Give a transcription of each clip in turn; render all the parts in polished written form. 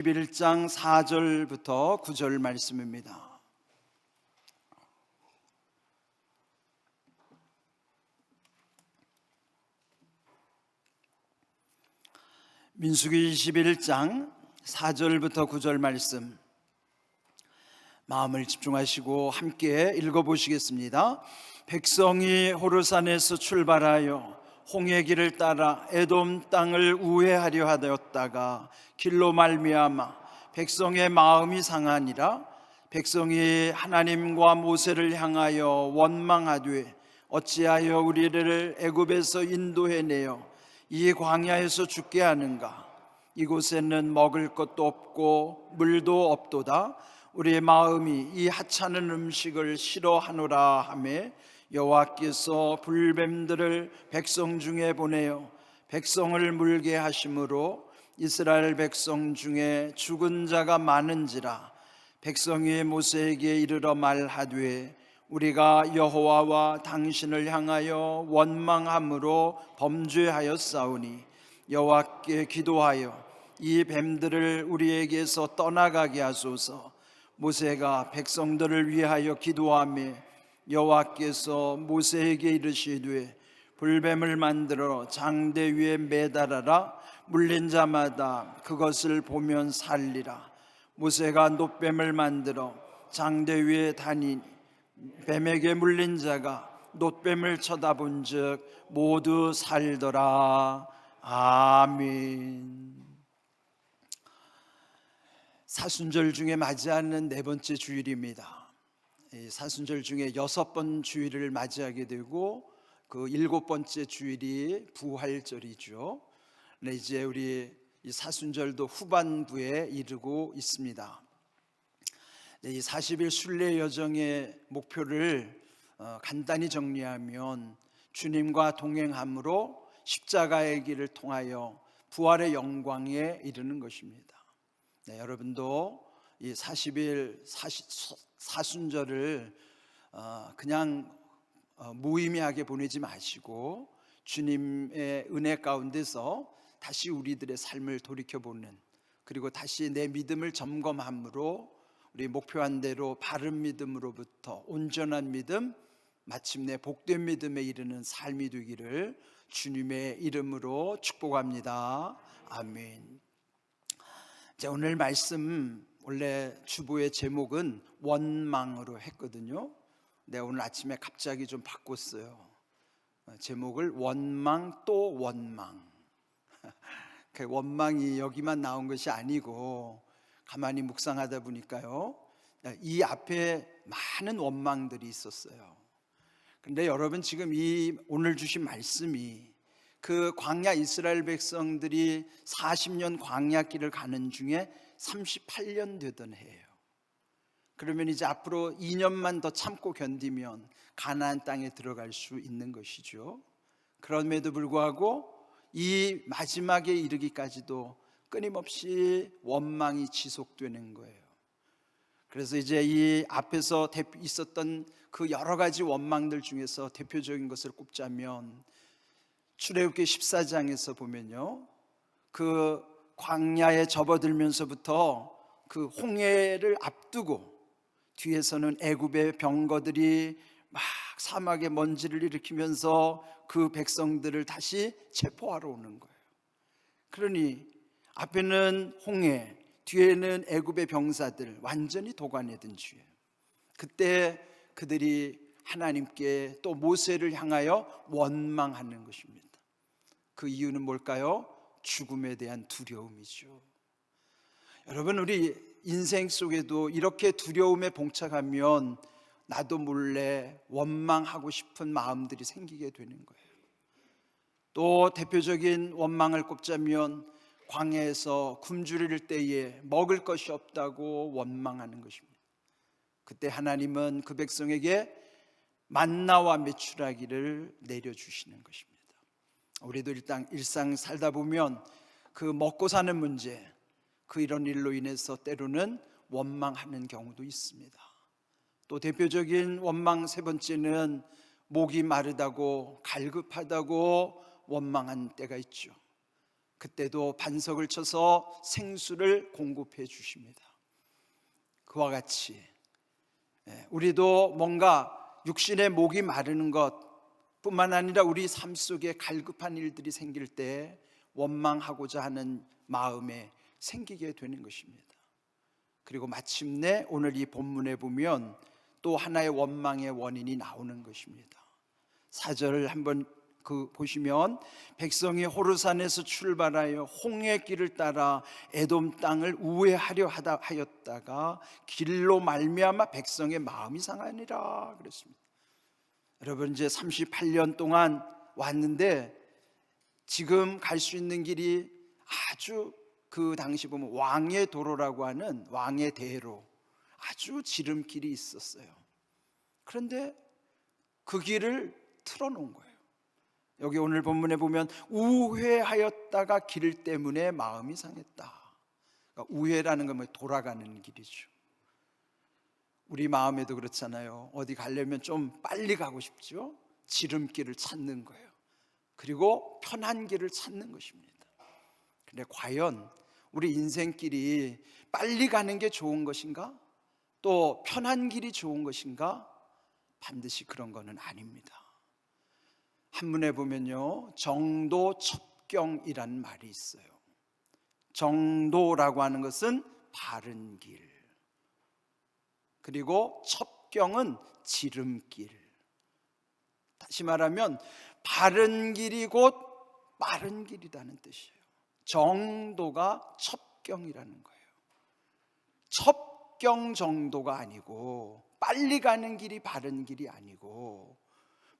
11장 4절부터 9절 말씀입니다. 민수기 21장 4절부터 9절 말씀, 마음을 집중하시고 함께 읽어보시겠습니다. 백성이 호르산에서 출발하여 홍해 길을 따라 에돔 땅을 우회하려 하였다가 길로 말미암아 백성의 마음이 상하니라. 백성이 하나님과 모세를 향하여 원망하되 어찌하여 우리를 애굽에서 인도해내어 이 광야에서 죽게 하는가? 이곳에는 먹을 것도 없고 물도 없도다. 우리의 마음이 이 하찮은 음식을 싫어하노라 하매 여호와께서 불뱀들을 백성 중에 보내어 백성을 물게 하심으로 이스라엘 백성 중에 죽은 자가 많은지라. 백성이 모세에게 이르러 말하되 우리가 여호와와 당신을 향하여 원망함으로 범죄하였사오니 여호와께 기도하여 이 뱀들을 우리에게서 떠나가게 하소서. 모세가 백성들을 위하여 기도하며 여호와께서 모세에게 이르시되 불뱀을 만들어 장대 위에 매달아라. 물린 자마다 그것을 보면 살리라. 모세가 놋뱀을 만들어 장대 위에 다니니 뱀에게 물린 자가 놋뱀을 쳐다본 즉 모두 살더라. 아멘. 사순절 중에 맞이하는 네 번째 주일입니다. 사순절 중에 6번 주일을 맞이하게 되고 그 7번째 주일이 부활절이죠. 네, 이제 우리 이 사순절도 후반부에 이르고 있습니다. 이 40일 순례 여정의 목표를 간단히 정리하면 주님과 동행함으로 십자가의 길을 통하여 부활의 영광에 이르는 것입니다. 네, 여러분도 이 40일 사순절을 그냥 무의미하게 보내지 마시고 주님의 은혜 가운데서 다시 우리들의 삶을 돌이켜보는, 그리고 다시 내 믿음을 점검함으로 우리 목표한 대로 바른 믿음으로부터 온전한 믿음, 마침내 복된 믿음에 이르는 삶이 되기를 주님의 이름으로 축복합니다. 아멘. 자, 오늘 말씀 원래 주보의 제목은 원망으로 했거든요. 네, 오늘 아침에 갑자기 좀 바꿨어요. 제목을 원망 또 원망. 그 원망이 여기만 나온 것이 아니고 가만히 묵상하다 보니까요, 이 앞에 많은 원망들이 있었어요. 근데 여러분, 지금 이 오늘 주신 말씀이 그 광야 이스라엘 백성들이 40년 광야길을 가는 중에 38년 되던 해예요. 그러면 이제 앞으로 2년만 더 참고 견디면 가나안 땅에 들어갈 수 있는 것이죠. 그럼에도 불구하고 이 마지막에 이르기까지도 끊임없이 원망이 지속되는 거예요. 그래서 이제 이 앞에서 있었던 그 여러 가지 원망들 중에서 대표적인 것을 꼽자면 출애굽기 14장에서 보면요, 그 광야에 접어들면서부터 그 홍해를 앞두고 뒤에서는 애굽의 병거들이 막 사막에 먼지를 일으키면서 그 백성들을 다시 체포하러 오는 거예요. 그러니 앞에는 홍해, 뒤에는 애굽의 병사들, 완전히 도가내든 주예요. 그때 그들이 하나님께 또 모세를 향하여 원망하는 것입니다. 그 이유는 뭘까요? 죽음에 대한 두려움이죠. 여러분, 우리 인생 속에도 이렇게 두려움에 봉착하면 나도 몰래 원망하고 싶은 마음들이 생기게 되는 거예요. 또 대표적인 원망을 꼽자면 광야에서 굶주릴 때에 먹을 것이 없다고 원망하는 것입니다. 그때 하나님은 그 백성에게 만나와 메추라기를 내려주시는 것입니다. 우리도 일상 살다 보면 그 먹고 사는 문제, 그 이런 일로 인해서 때로는 원망하는 경우도 있습니다. 또 대표적인 원망 세 번째는 목이 마르다고 갈급하다고 원망한 때가 있죠. 그때도 반석을 쳐서 생수를 공급해 주십니다. 그와 같이 우리도 뭔가 육신의 목이 마르는 것뿐만 아니라 우리 삶 속에 갈급한 일들이 생길 때 원망하고자 하는 마음에 생기게 되는 것입니다. 그리고 마침내 오늘 이 본문에 보면 또 하나의 원망의 원인이 나오는 것입니다. 4절을 한번 보시면 백성이 호르산에서 출발하여 홍해 길을 따라 에돔 땅을 우회하려 하였다가 길로 말미암아 백성의 마음이 상하니라 그랬습니다. 여러분, 이제 38년 동안 왔는데 지금 갈 수 있는 길이 아주 그 당시 보면 왕의 도로라고 하는 왕의 대로 아주 지름길이 있었어요. 그런데 그 길을 틀어놓은 거예요. 여기 오늘 본문에 보면 우회하였다가 길 때문에 마음이 상했다. 그러니까 우회라는 건 돌아가는 길이죠. 우리 마음에도 그렇잖아요. 어디 가려면 좀 빨리 가고 싶죠. 지름길을 찾는 거예요. 그리고 편한 길을 찾는 것입니다. 근데 과연 우리 인생길이 빨리 가는 게 좋은 것인가? 또 편한 길이 좋은 것인가? 반드시 그런 거는 아닙니다. 한문에 보면요, 정도첩경이라는 말이 있어요. 정도라고 하는 것은 바른 길, 그리고 첩경은 지름길. 다시 말하면 바른 길이 곧 빠른 길이라는 뜻이에요. 정도가 첩경이라는 거예요. 첩경 정도가 아니고, 빨리 가는 길이 바른 길이 아니고,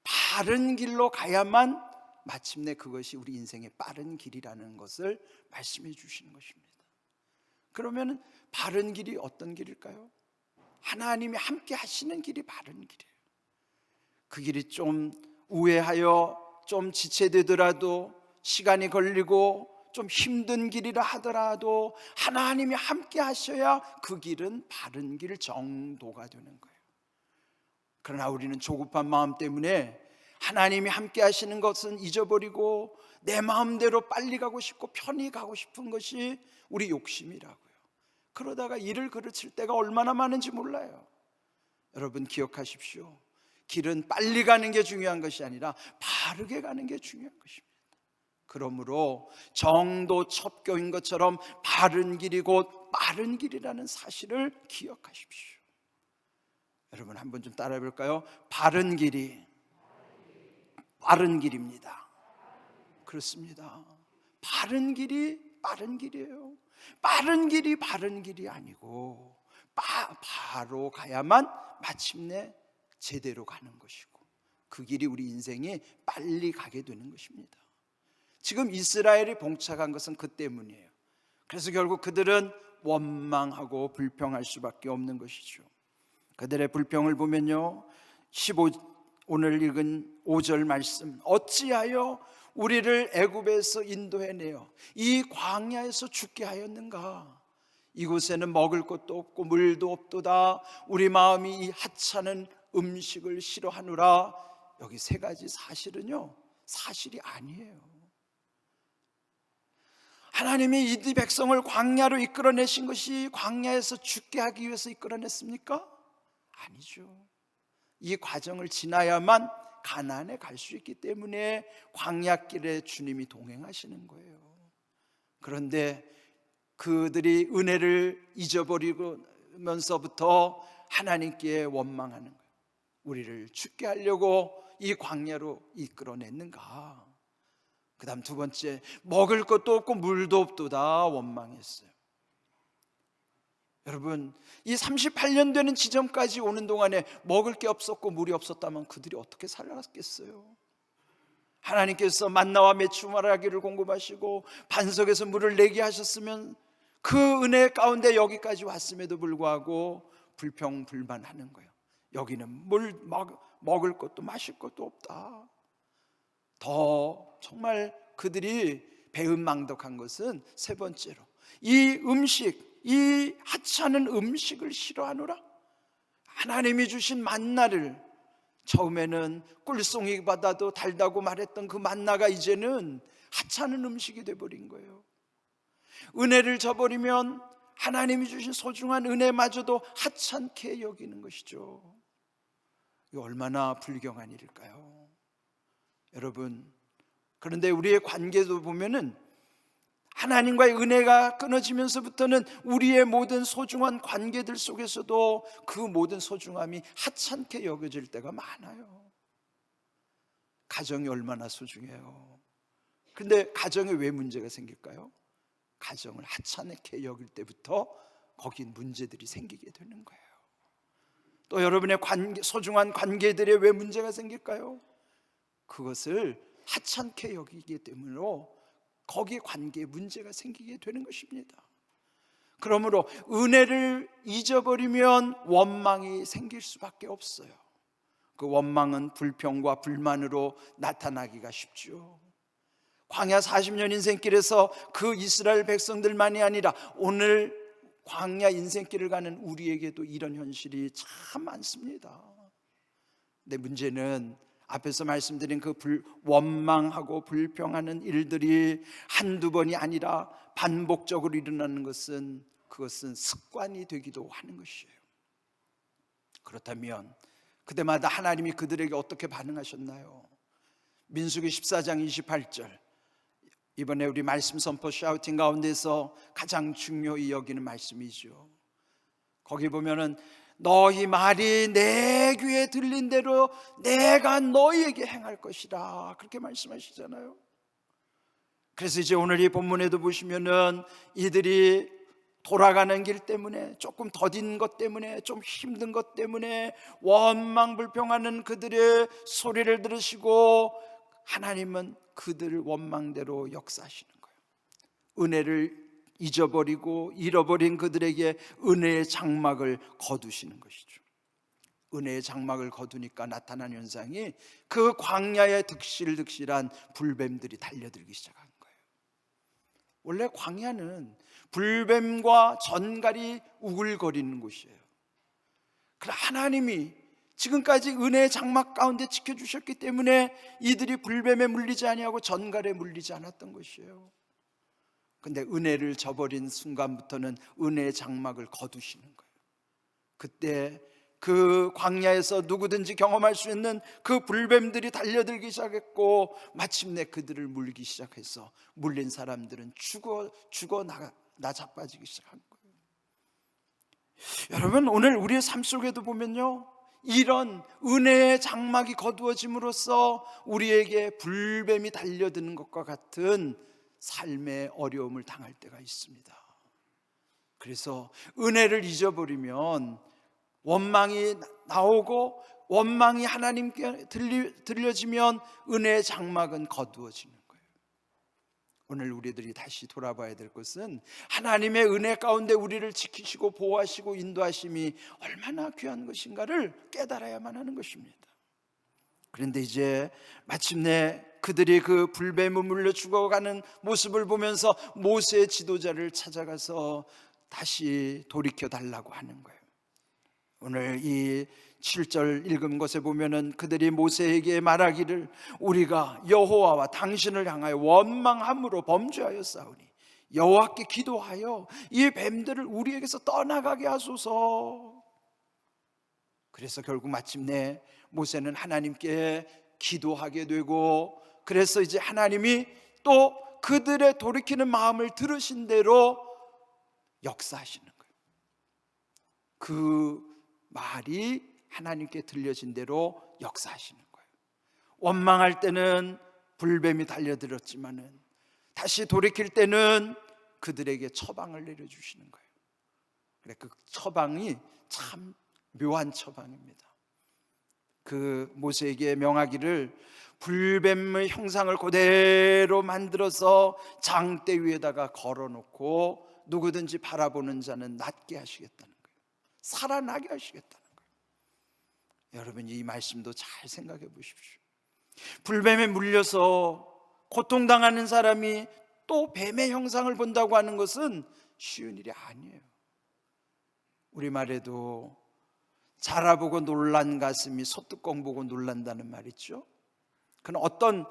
바른 길로 가야만 마침내 그것이 우리 인생의 빠른 길이라는 것을 말씀해 주시는 것입니다. 그러면 바른 길이 어떤 길일까요? 하나님이 함께 하시는 길이 바른 길이에요. 그 길이 좀 우회하여 좀 지체되더라도, 시간이 걸리고 좀 힘든 길이라 하더라도 하나님이 함께 하셔야 그 길은 바른 길 정도가 되는 거예요. 그러나 우리는 조급한 마음 때문에 하나님이 함께 하시는 것은 잊어버리고 내 마음대로 빨리 가고 싶고 편히 가고 싶은 것이 우리 욕심이라고요. 그러다가 일을 그르칠 때가 얼마나 많은지 몰라요. 여러분, 기억하십시오. 길은 빨리 가는 게 중요한 것이 아니라 바르게 가는 게 중요한 것입니다. 그러므로 정도첩경인 것처럼 바른 길이 곧 빠른 길이라는 사실을 기억하십시오. 여러분, 한번 좀 따라해 볼까요? 바른 길이 빠른 길입니다. 그렇습니다. 바른 길이 빠른 길이에요. 빠른 길이 바른 길이 아니고 바로 가야만 마침내 제대로 가는 것이고, 그 길이 우리 인생에 빨리 가게 되는 것입니다. 지금 이스라엘이 봉착한 것은 그 때문이에요. 그래서 결국 그들은 원망하고 불평할 수밖에 없는 것이죠. 그들의 불평을 보면요, 오늘 읽은 5절 말씀, 어찌하여 우리를 애굽에서 인도해내어 이 광야에서 죽게 하였는가? 이곳에는 먹을 것도 없고 물도 없도다. 우리 마음이 이 하찮은 음식을 싫어하노라. 여기 세 가지 사실은요, 사실이 아니에요. 하나님이 이 백성을 광야로 이끌어내신 것이 광야에서 죽게 하기 위해서 이끌어냈습니까? 아니죠. 이 과정을 지나야만 가나안에 갈 수 있기 때문에 광야길에 주님이 동행하시는 거예요. 그런데 그들이 은혜를 잊어버리면서부터 하나님께 원망하는 거예요. 우리를 죽게 하려고 이 광야로 이끌어냈는가? 그 다음 두 번째, 먹을 것도 없고 물도 없도다 원망했어요. 여러분, 이 38년 되는 지점까지 오는 동안에 먹을 게 없었고 물이 없었다면 그들이 어떻게 살았겠어요? 하나님께서 만나와 메추라기를 공급하시고 반석에서 물을 내게 하셨으면 그 은혜 가운데 여기까지 왔음에도 불구하고 불평불만하는 거예요. 여기는 먹을 것도 마실 것도 없다. 더 정말 그들이 배은망덕한 것은 세 번째로, 이 하찮은 음식을 싫어하노라. 하나님이 주신 만나를, 처음에는 꿀송이 받아도 달다고 말했던 그 만나가 이제는 하찮은 음식이 돼버린 거예요. 은혜를 저버리면 하나님이 주신 소중한 은혜마저도 하찮게 여기는 것이죠. 이거 얼마나 불경한 일일까요? 여러분, 그런데 우리의 관계도 보면은 하나님과의 은혜가 끊어지면서부터는 우리의 모든 소중한 관계들 속에서도 그 모든 소중함이 하찮게 여겨질 때가 많아요. 가정이 얼마나 소중해요. 그런데 가정에 왜 문제가 생길까요? 가정을 하찮게 여길 때부터 거긴 문제들이 생기게 되는 거예요. 또 여러분의 소중한 관계들에 왜 문제가 생길까요? 그것을 하찮게 여기기 때문으로 거기 관계에 문제가 생기게 되는 것입니다. 그러므로 은혜를 잊어버리면 원망이 생길 수밖에 없어요. 그 원망은 불평과 불만으로 나타나기가 쉽죠. 광야 40년 인생길에서 그 이스라엘 백성들만이 아니라 오늘 광야 인생길을 가는 우리에게도 이런 현실이 참 많습니다. 근데 문제는 앞에서 말씀드린 그 원망하고 불평하는 일들이 한두 번이 아니라 반복적으로 일어나는 것은 그것은 습관이 되기도 하는 것이에요. 그렇다면 그때마다 하나님이 그들에게 어떻게 반응하셨나요? 민수기 14장 28절, 이번에 우리 말씀 선포 샤우팅 가운데서 가장 중요히 여기는 말씀이죠. 거기 보면은 너희 말이 내 귀에 들린 대로 내가 너희에게 행할 것이라, 그렇게 말씀하시잖아요. 그래서 이제 오늘 이 본문에도 보시면은 이들이 돌아가는 길 때문에, 조금 더딘 것 때문에, 좀 힘든 것 때문에 원망 불평하는 그들의 소리를 들으시고 하나님은 그들을 원망대로 역사하시는 거예요. 은혜를 잊어버리고 잃어버린 그들에게 은혜의 장막을 거두시는 것이죠. 은혜의 장막을 거두니까 나타난 현상이 그 광야에 득실득실한 불뱀들이 달려들기 시작한 거예요. 원래 광야는 불뱀과 전갈이 우글거리는 곳이에요. 그러나 하나님이 지금까지 은혜의 장막 가운데 지켜주셨기 때문에 이들이 불뱀에 물리지 아니하고 전갈에 물리지 않았던 것이에요. 근데 은혜를 저버린 순간부터는 은혜의 장막을 거두시는 거예요. 그때 그 광야에서 누구든지 경험할 수 있는 그 불뱀들이 달려들기 시작했고 마침내 그들을 물기 시작해서 물린 사람들은 죽어 나자빠지기 시작한 거예요. 여러분, 오늘 우리의 삶 속에도 보면요, 이런 은혜의 장막이 거두어짐으로써 우리에게 불뱀이 달려드는 것과 같은 삶의 어려움을 당할 때가 있습니다. 그래서 은혜를 잊어버리면 원망이 나오고 원망이 하나님께 들려지면 은혜의 장막은 거두어지는 거예요. 오늘 우리들이 다시 돌아봐야 될 것은 하나님의 은혜 가운데 우리를 지키시고 보호하시고 인도하심이 얼마나 귀한 것인가를 깨달아야만 하는 것입니다. 그런데 이제 마침내 그들이 그 불뱀에 물려 죽어가는 모습을 보면서 모세의 지도자를 찾아가서 다시 돌이켜 달라고 하는 거예요. 오늘 이 7절 읽은 것에 보면은 그들이 모세에게 말하기를 우리가 여호와와 당신을 향하여 원망함으로 범죄하여 싸우니 여호와께 기도하여 이 뱀들을 우리에게서 떠나가게 하소서. 그래서 결국 마침내 모세는 하나님께 기도하게 되고, 그래서 이제 하나님이 또 그들의 돌이키는 마음을 들으신 대로 역사하시는 거예요. 그 말이 하나님께 들려진 대로 역사하시는 거예요. 원망할 때는 불뱀이 달려들었지만은 다시 돌이킬 때는 그들에게 처방을 내려주시는 거예요. 그래, 그 처방이 참 묘한 처방입니다. 그 모세에게 명하기를 불뱀의 형상을 그대로 만들어서 장대 위에다가 걸어놓고 누구든지 바라보는 자는 낫게 하시겠다는 거예요. 살아나게 하시겠다는 거예요. 여러분, 이 말씀도 잘 생각해 보십시오. 불뱀에 물려서 고통당하는 사람이 또 뱀의 형상을 본다고 하는 것은 쉬운 일이 아니에요. 우리말에도 자라보고 놀란 가슴이 소뚜껑 보고 놀란다는 말 있죠. 그건 어떤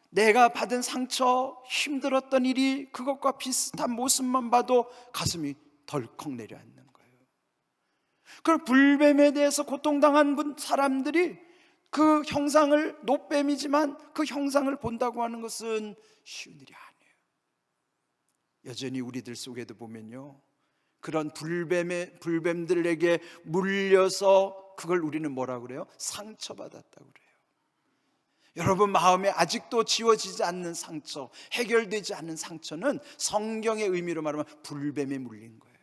내가 받은 상처, 힘들었던 일이 그것과 비슷한 모습만 봐도 가슴이 덜컥 내려앉는 거예요. 그 불뱀에 대해서 고통당한 사람들이 그 형상을, 노뱀이지만 그 형상을 본다고 하는 것은 쉬운 일이 아니에요. 여전히 우리들 속에도 보면요, 그런 불뱀들에게 물려서 그걸 우리는 뭐라고 그래요? 상처받았다고 그래요. 여러분 마음에 아직도 지워지지 않는 상처, 해결되지 않는 상처는 성경의 의미로 말하면 불뱀에 물린 거예요.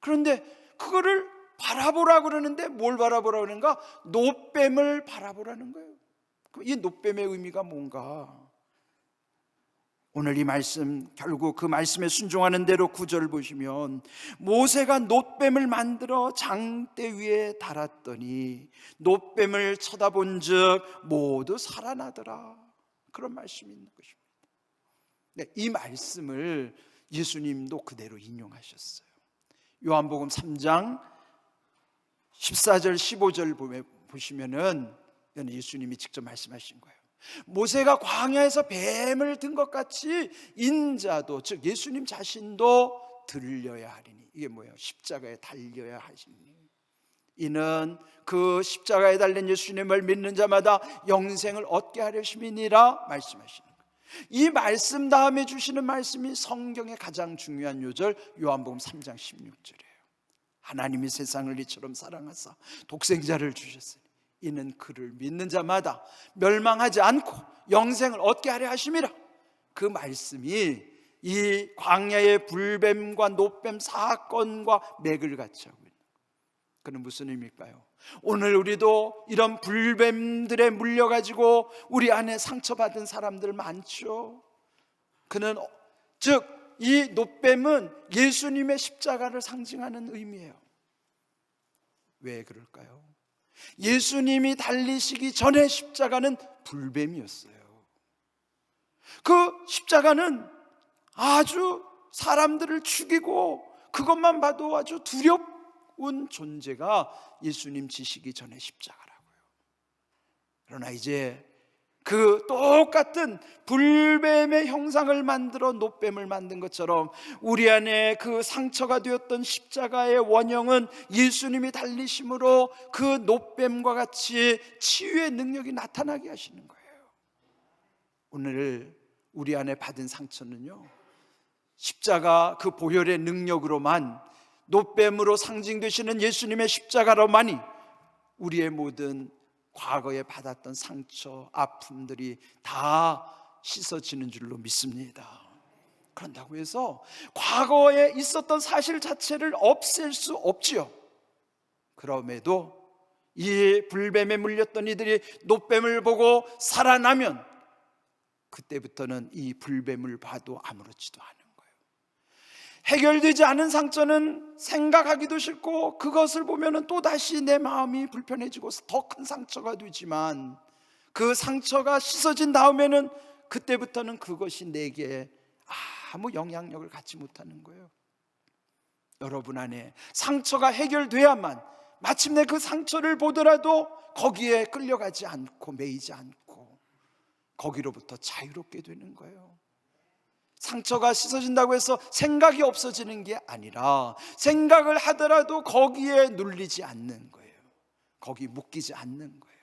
그런데 그거를 바라보라 그러는데 뭘 바라보라 그러는가? 노뱀을 바라보라는 거예요. 이 노뱀의 의미가 뭔가? 오늘 이 말씀, 결국 그 말씀에 순종하는 대로 9절 보시면, 모세가 노뱀을 만들어 장대 위에 달았더니 노뱀을 쳐다본 즉 모두 살아나더라. 그런 말씀이 있는 것입니다. 네, 이 말씀을 예수님도 그대로 인용하셨어요. 요한복음 3장 14절 15절 보시면은 예수님이 직접 말씀하신 거예요. 모세가 광야에서 뱀을 든 것 같이 인자도, 즉 예수님 자신도 들려야 하리니. 이게 뭐예요? 십자가에 달려야 하시니. 이는 그 십자가에 달린 예수님을 믿는 자마다 영생을 얻게 하려 심이니라 말씀하시는 거예요. 이 말씀 다음에 주시는 말씀이 성경의 가장 중요한 요절, 요한복음 3장 16절이에요. 하나님이 세상을 이처럼 사랑하사 독생자를 주셨으니 이는 그를 믿는 자마다 멸망하지 않고 영생을 얻게 하려 하심이라. 그 말씀이 이 광야의 불뱀과 노뱀 사건과 맥을 같이 하고 있는 거예요. 그는 무슨 의미일까요? 오늘 우리도 이런 불뱀들에 물려가지고 우리 안에 상처받은 사람들 많죠. 그는 즉 이 노뱀은 예수님의 십자가를 상징하는 의미예요. 왜 그럴까요? 예수님이 달리시기 전에 십자가는 불뱀이었어요. 그 십자가는 아주 사람들을 죽이고 그것만 봐도 아주 두려운 존재가 예수님 지시기 전에 십자가라고요. 그러나 이제 그 똑같은 불뱀의 형상을 만들어 노뱀을 만든 것처럼 우리 안에 그 상처가 되었던 십자가의 원형은 예수님이 달리심으로 그 노뱀과 같이 치유의 능력이 나타나게 하시는 거예요. 오늘 우리 안에 받은 상처는요, 십자가 그 보혈의 능력으로만, 노뱀으로 상징되시는 예수님의 십자가로만이 우리의 모든 과거에 받았던 상처, 아픔들이 다 씻어지는 줄로 믿습니다. 그런다고 해서 과거에 있었던 사실 자체를 없앨 수 없지요. 그럼에도 이 불뱀에 물렸던 이들이 노뱀을 보고 살아나면 그때부터는 이 불뱀을 봐도 아무렇지도 않은 거예요. 해결되지 않은 상처는 생각하기도 싫고 그것을 보면 또다시 내 마음이 불편해지고 더 큰 상처가 되지만, 그 상처가 씻어진 다음에는 그때부터는 그것이 내게 아무 영향력을 갖지 못하는 거예요. 여러분 안에 상처가 해결돼야만 마침내 그 상처를 보더라도 거기에 끌려가지 않고 매이지 않고 거기로부터 자유롭게 되는 거예요. 상처가 씻어진다고 해서 생각이 없어지는 게 아니라 생각을 하더라도 거기에 눌리지 않는 거예요. 거기 묶이지 않는 거예요.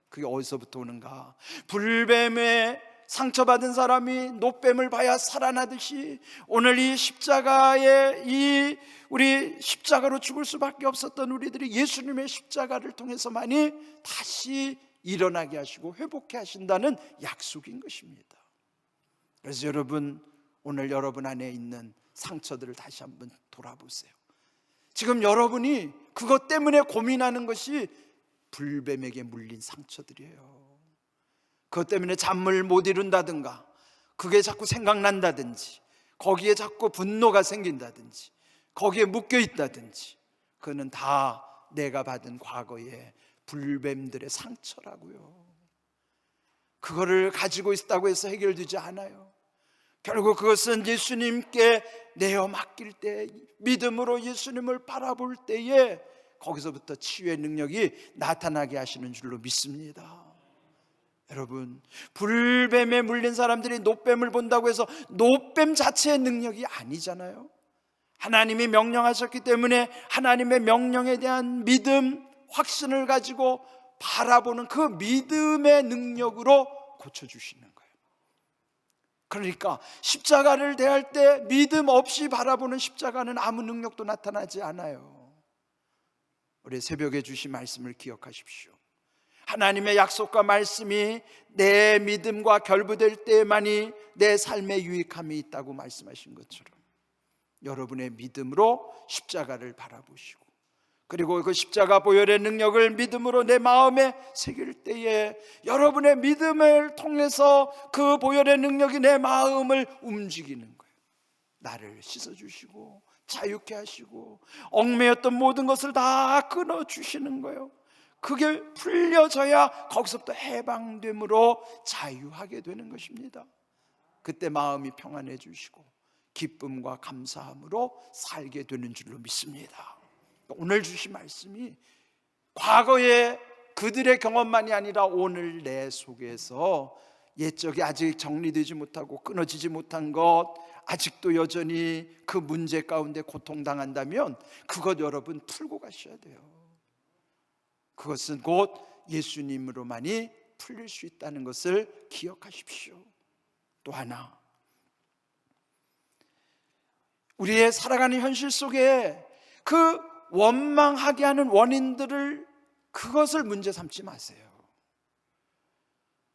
그게 어디서부터 오는가? 불뱀에 상처받은 사람이 노뱀을 봐야 살아나듯이 오늘 이 십자가에 우리 십자가로 죽을 수밖에 없었던 우리들이 예수님의 십자가를 통해서만이 다시 일어나게 하시고 회복해 하신다는 약속인 것입니다. 그래서 여러분, 오늘 여러분 안에 있는 상처들을 다시 한번 돌아보세요. 지금 여러분이 그것 때문에 고민하는 것이 불뱀에게 물린 상처들이에요. 그것 때문에 잠을 못 이룬다든가, 그게 자꾸 생각난다든지, 거기에 자꾸 분노가 생긴다든지, 거기에 묶여 있다든지, 그거는 다 내가 받은 과거의 불뱀들의 상처라고요. 그거를 가지고 있다고 해서 해결되지 않아요. 결국 그것은 예수님께 내어 맡길 때, 믿음으로 예수님을 바라볼 때에 거기서부터 치유의 능력이 나타나게 하시는 줄로 믿습니다. 여러분, 불뱀에 물린 사람들이 놋뱀을 본다고 해서 놋뱀 자체의 능력이 아니잖아요. 하나님이 명령하셨기 때문에 하나님의 명령에 대한 믿음, 확신을 가지고 바라보는 그 믿음의 능력으로 고쳐주시는 거예요. 그러니까 십자가를 대할 때 믿음 없이 바라보는 십자가는 아무 능력도 나타나지 않아요. 우리 새벽에 주신 말씀을 기억하십시오. 하나님의 약속과 말씀이 내 믿음과 결부될 때만이 내 삶에 유익함이 있다고 말씀하신 것처럼 여러분의 믿음으로 십자가를 바라보시고, 그리고 그 십자가 보혈의 능력을 믿음으로 내 마음에 새길 때에 여러분의 믿음을 통해서 그 보혈의 능력이 내 마음을 움직이는 거예요. 나를 씻어주시고 자유케 하시고 얽매였던 모든 것을 다 끊어주시는 거예요. 그게 풀려져야 거기서부터 해방됨으로 자유하게 되는 것입니다. 그때 마음이 평안해지시고 기쁨과 감사함으로 살게 되는 줄로 믿습니다. 오늘 주신 말씀이 과거의 그들의 경험만이 아니라 오늘 내 속에서 옛적이 아직 정리되지 못하고 끊어지지 못한 것, 아직도 여전히 그 문제 가운데 고통당한다면 그것 여러분 풀고 가셔야 돼요. 그것은 곧 예수님으로만이 풀릴 수 있다는 것을 기억하십시오. 또 하나, 우리의 살아가는 현실 속에 그 원망하게 하는 원인들을, 그것을 문제 삼지 마세요.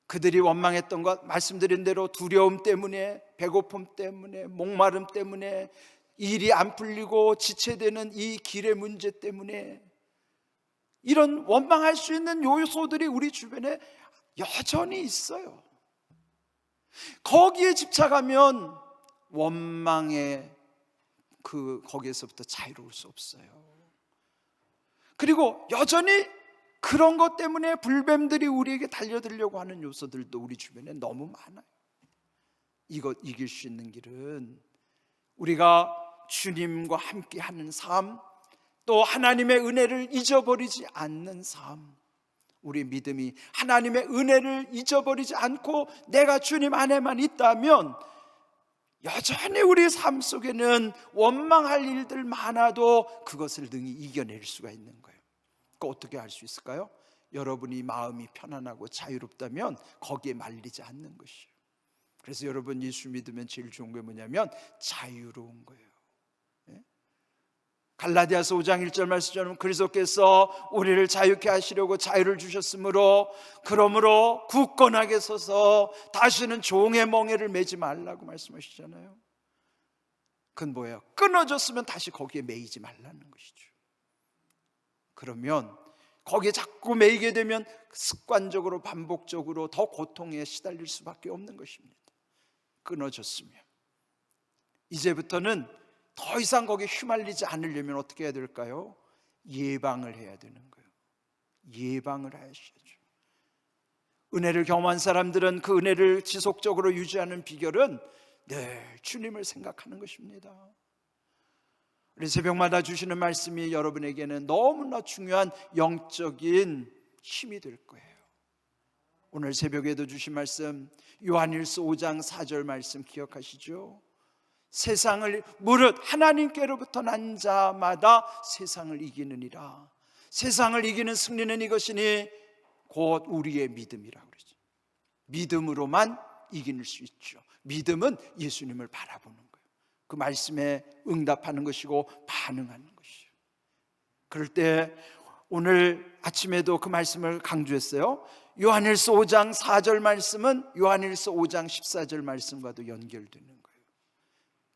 그들이 원망했던 것, 말씀드린 대로 두려움 때문에, 배고픔 때문에, 목마름 때문에, 일이 안 풀리고 지체되는 이 길의 문제 때문에, 이런 원망할 수 있는 요소들이 우리 주변에 여전히 있어요. 거기에 집착하면 원망의 거기에서부터 자유로울 수 없어요. 그리고 여전히 그런 것 때문에 불뱀들이 우리에게 달려들려고 하는 요소들도 우리 주변에 너무 많아요. 이것 이길 수 있는 길은 우리가 주님과 함께 하는 삶, 또 하나님의 은혜를 잊어버리지 않는 삶, 우리 믿음이 하나님의 은혜를 잊어버리지 않고 내가 주님 안에만 있다면 여전히 우리 삶 속에는 원망할 일들 많아도 그것을 능히 이겨낼 수가 있는 거예요. 그거 어떻게 할 수 있을까요? 여러분이 마음이 편안하고 자유롭다면 거기에 말리지 않는 것이에요. 그래서 여러분 예수 믿으면 제일 좋은 게 뭐냐면 자유로운 거예요. 갈라디아서 5장 1절 말씀처럼 그리스도께서 우리를 자유케 하시려고 자유를 주셨으므로 그러므로 굳건하게 서서 다시는 종의 멍에를 매지 말라고 말씀하시잖아요. 그건 뭐예요? 끊어졌으면 다시 거기에 매이지 말라는 것이죠. 그러면 거기에 자꾸 매이게 되면 습관적으로 반복적으로 더 고통에 시달릴 수밖에 없는 것입니다. 끊어졌으면 이제부터는 더 이상 거기에 휘말리지 않으려면 어떻게 해야 될까요? 예방을 해야 되는 거예요. 예방을 하셔야죠. 은혜를 경험한 사람들은 그 은혜를 지속적으로 유지하는 비결은 늘 주님을 생각하는 것입니다. 우리 새벽마다 주시는 말씀이 여러분에게는 너무나 중요한 영적인 힘이 될 거예요. 오늘 새벽에도 주신 말씀 요한일서 5장 4절 말씀 기억하시죠? 세상을 무릇 하나님께로부터 난 자마다 세상을 이기느니라. 세상을 이기는 승리는 이것이니 곧 우리의 믿음이라고 그러죠. 믿음으로만 이길 수 있죠. 믿음은 예수님을 바라보는 거예요. 그 말씀에 응답하는 것이고 반응하는 것이에요. 그럴 때 오늘 아침에도 그 말씀을 강조했어요. 요한일서 5장 4절 말씀은 요한일서 5장 14절 말씀과도 연결되는 거예요.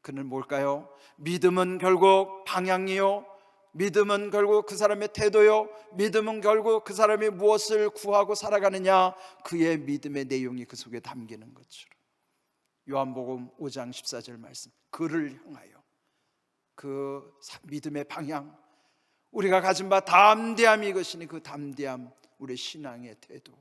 그는 뭘까요? 믿음은 결국 방향이요, 믿음은 결국 그 사람의 태도요, 믿음은 결국 그 사람이 무엇을 구하고 살아가느냐, 그의 믿음의 내용이 그 속에 담기는 것처럼 요한복음 5장 14절 말씀, 그를 향하여 그 믿음의 방향, 우리가 가진 바 담대함이 이것이니 그 담대함, 우리의 신앙의 태도,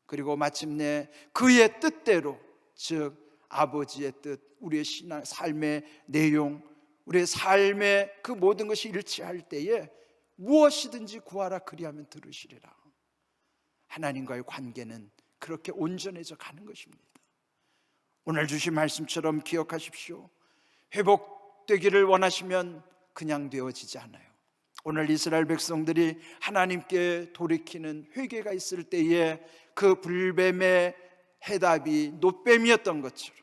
그리고 마침내 그의 뜻대로, 즉 아버지의 뜻, 우리의 신앙, 삶의 내용, 우리의 삶의 그 모든 것이 일치할 때에 무엇이든지 구하라 그리하면 들으시리라. 하나님과의 관계는 그렇게 온전해져 가는 것입니다. 오늘 주신 말씀처럼 기억하십시오. 회복되기를 원하시면 그냥 되어지지 않아요. 오늘 이스라엘 백성들이 하나님께 돌이키는 회개가 있을 때에 그 불뱀의 해답이 놋뱀이었던 것처럼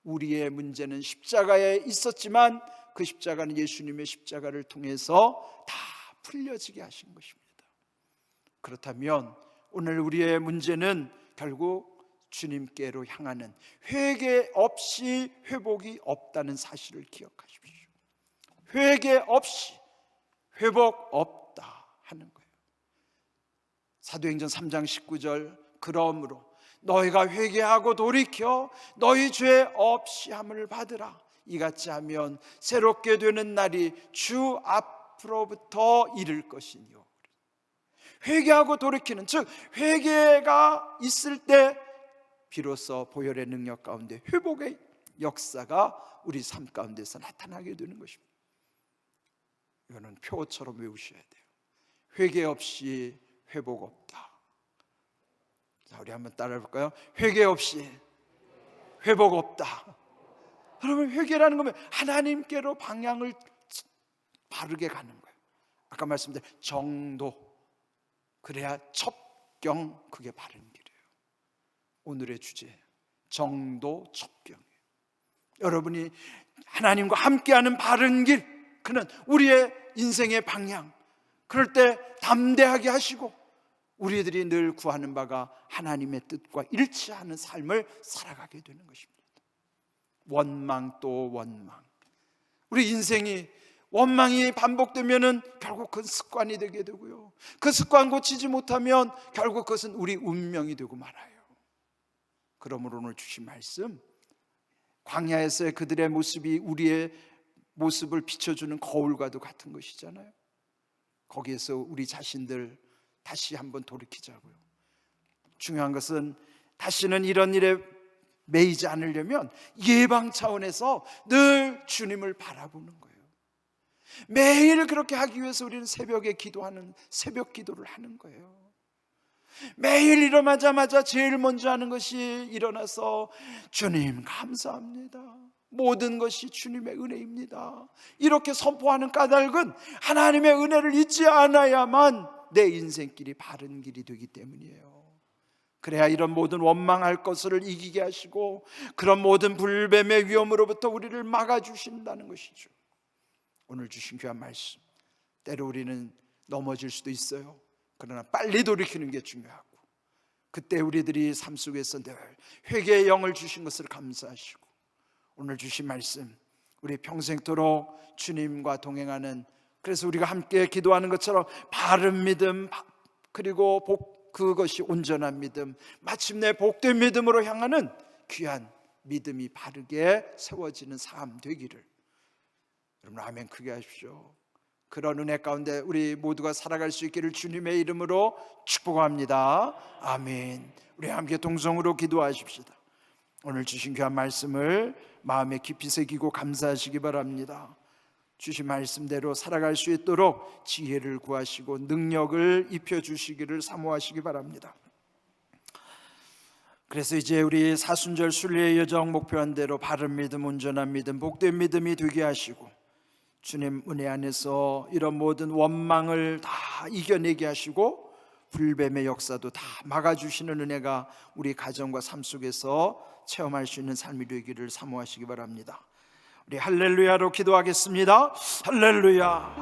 우리의 문제는 십자가에 있었지만 그 십자가는 예수님의 십자가를 통해서 다 풀려지게 하신 것입니다. 그렇다면 오늘 우리의 문제는 결국 주님께로 향하는 회개 없이 회복이 없다는 사실을 기억하십시오. 회개 없이 회복 없다 하는 거예요. 사도행전 3장 19절 그러므로 너희가 회개하고 돌이켜 너희 죄 없이 함을 받으라. 이같이 하면 새롭게 되는 날이 주 앞으로부터 이를 것이니요. 회개하고 돌이키는, 즉 회개가 있을 때 비로소 보혈의 능력 가운데 회복의 역사가 우리 삶 가운데서 나타나게 되는 것입니다. 이거는 표어처럼 외우셔야 돼요. 회개 없이 회복 없다. 자, 우리 한번 따라해 볼까요? 회개 없이 회복 없다. 여러분, 회개라는 거면 하나님께로 방향을 바르게 가는 거예요. 아까 말씀드린 정도, 그래야 첩경, 그게 바른 길이에요. 오늘의 주제 정도 첩경이에요. 여러분이 하나님과 함께하는 바른 길, 그는 우리의 인생의 방향, 그럴 때 담대하게 하시고 우리들이 늘 구하는 바가 하나님의 뜻과 일치하는 삶을 살아가게 되는 것입니다. 원망 또 원망. 우리 인생이 원망이 반복되면은 결국 그건 습관이 되게 되고요, 그 습관 고치지 못하면 결국 그것은 우리 운명이 되고 말아요. 그러므로 오늘 주신 말씀, 광야에서의 그들의 모습이 우리의 모습을 비춰주는 거울과도 같은 것이잖아요. 거기에서 우리 자신들 다시 한번 돌이키자고요. 중요한 것은 다시는 이런 일에 매이지 않으려면 예방 차원에서 늘 주님을 바라보는 거예요. 매일 그렇게 하기 위해서 우리는 새벽에 기도하는 새벽 기도를 하는 거예요. 매일 일어나자마자 제일 먼저 하는 것이 일어나서 주님 감사합니다, 모든 것이 주님의 은혜입니다, 이렇게 선포하는 까닭은 하나님의 은혜를 잊지 않아야만 내 인생길이 바른 길이 되기 때문이에요. 그래야 이런 모든 원망할 것을 이기게 하시고 그런 모든 불뱀의 위험으로부터 우리를 막아주신다는 것이죠. 오늘 주신 귀한 말씀, 때로 우리는 넘어질 수도 있어요. 그러나 빨리 돌이키는 게 중요하고, 그때 우리들이 삶 속에서 늘 회개의 영을 주신 것을 감사하시고, 오늘 주신 말씀 우리 평생토록 주님과 동행하는, 그래서 우리가 함께 기도하는 것처럼 바른 믿음, 그리고 그것이 온전한 믿음, 마침내 복된 믿음으로 향하는 귀한 믿음이 바르게 세워지는 삶 되기를 여러분 아멘 크게 하십시오. 그런 은혜 가운데 우리 모두가 살아갈 수 있기를 주님의 이름으로 축복합니다. 아멘. 우리 함께 동성으로 기도하십시다. 오늘 주신 귀한 말씀을 마음에 깊이 새기고 감사하시기 바랍니다. 주신 말씀대로 살아갈 수 있도록 지혜를 구하시고 능력을 입혀주시기를 사모하시기 바랍니다. 그래서 이제 우리 사순절 순례의 여정 목표한 대로 바른 믿음, 온전한 믿음, 복된 믿음이 되게 하시고 주님 은혜 안에서 이런 모든 원망을 다 이겨내게 하시고 불뱀의 역사도 다 막아주시는 은혜가 우리 가정과 삶 속에서 체험할 수 있는 삶이 되기를 사모하시기 바랍니다. 우리 할렐루야로 기도하겠습니다. 할렐루야.